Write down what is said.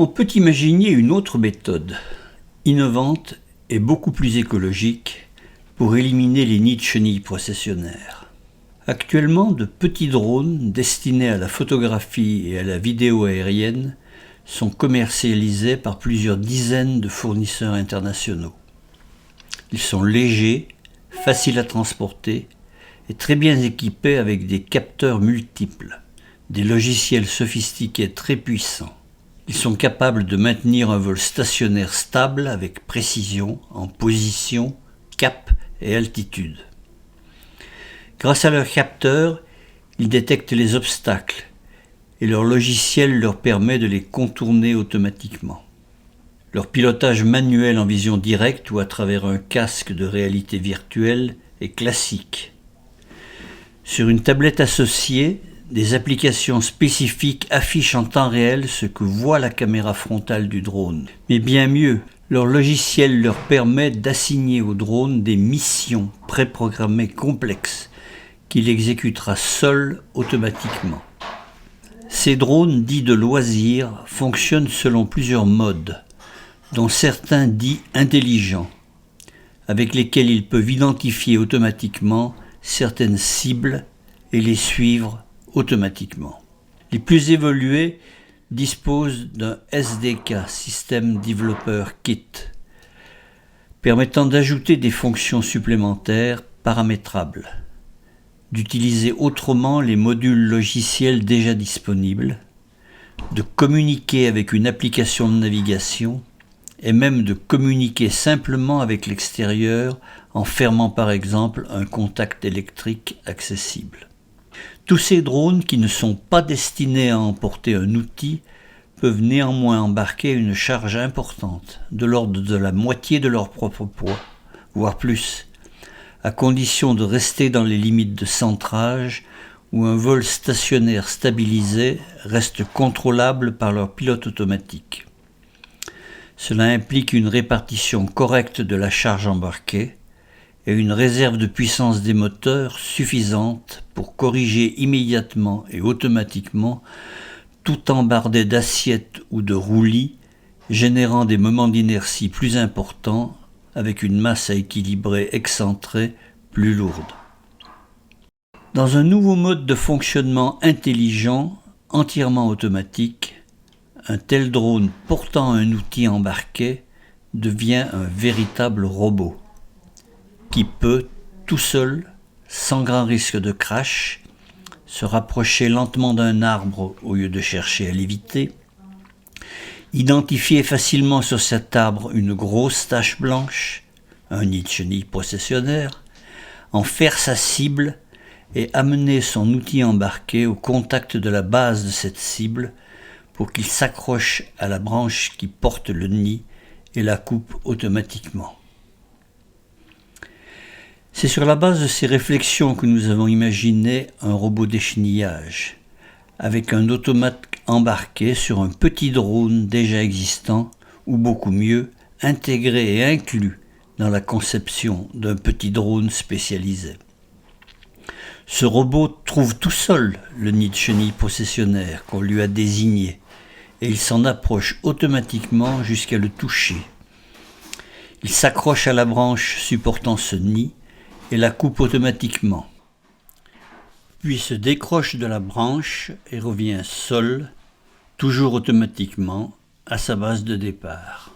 On peut imaginer une autre méthode, innovante et beaucoup plus écologique, pour éliminer les nids de chenilles processionnaires. Actuellement, de petits drones destinés à la photographie et à la vidéo aérienne sont commercialisés par plusieurs dizaines de fournisseurs internationaux. Ils sont légers, faciles à transporter et très bien équipés avec des capteurs multiples, des logiciels sophistiqués très puissants. Ils sont capables de maintenir un vol stationnaire stable avec précision en position, cap et altitude. Grâce à leurs capteurs, ils détectent les obstacles et leur logiciel leur permet de les contourner automatiquement. Leur pilotage manuel en vision directe ou à travers un casque de réalité virtuelle est classique. Sur une tablette associée, des applications spécifiques affichent en temps réel ce que voit la caméra frontale du drone. Mais bien mieux, leur logiciel leur permet d'assigner au drone des missions préprogrammées complexes qu'il exécutera seul automatiquement. Ces drones dits de loisirs fonctionnent selon plusieurs modes, dont certains dits intelligents, avec lesquels ils peuvent identifier automatiquement certaines cibles et les suivre automatiquement. Les plus évolués disposent d'un SDK, System Developer Kit, permettant d'ajouter des fonctions supplémentaires paramétrables, d'utiliser autrement les modules logiciels déjà disponibles, de communiquer avec une application de navigation et même de communiquer simplement avec l'extérieur en fermant par exemple un contact électrique accessible. Tous ces drones qui ne sont pas destinés à emporter un outil peuvent néanmoins embarquer une charge importante, de l'ordre de la moitié de leur propre poids, voire plus, à condition de rester dans les limites de centrage où un vol stationnaire stabilisé reste contrôlable par leur pilote automatique. Cela implique une répartition correcte de la charge embarquée et une réserve de puissance des moteurs suffisante pour corriger immédiatement et automatiquement tout embardé d'assiettes ou de roulis, générant des moments d'inertie plus importants avec une masse à équilibrer excentrée plus lourde. Dans un nouveau mode de fonctionnement intelligent, entièrement automatique, un tel drone portant un outil embarqué devient un véritable robot qui peut, tout seul, sans grand risque de crash, se rapprocher lentement d'un arbre au lieu de chercher à l'éviter, identifier facilement sur cet arbre une grosse tache blanche, un nid de chenille processionnaire, en faire sa cible et amener son outil embarqué au contact de la base de cette cible pour qu'il s'accroche à la branche qui porte le nid et la coupe automatiquement. C'est sur la base de ces réflexions que nous avons imaginé un robot d'échenillage, avec un automate embarqué sur un petit drone déjà existant, ou beaucoup mieux, intégré et inclus dans la conception d'un petit drone spécialisé. Ce robot trouve tout seul le nid de chenille processionnaire qu'on lui a désigné, et il s'en approche automatiquement jusqu'à le toucher. Il s'accroche à la branche supportant ce nid et la coupe automatiquement, puis se décroche de la branche et revient seul, toujours automatiquement, à sa base de départ.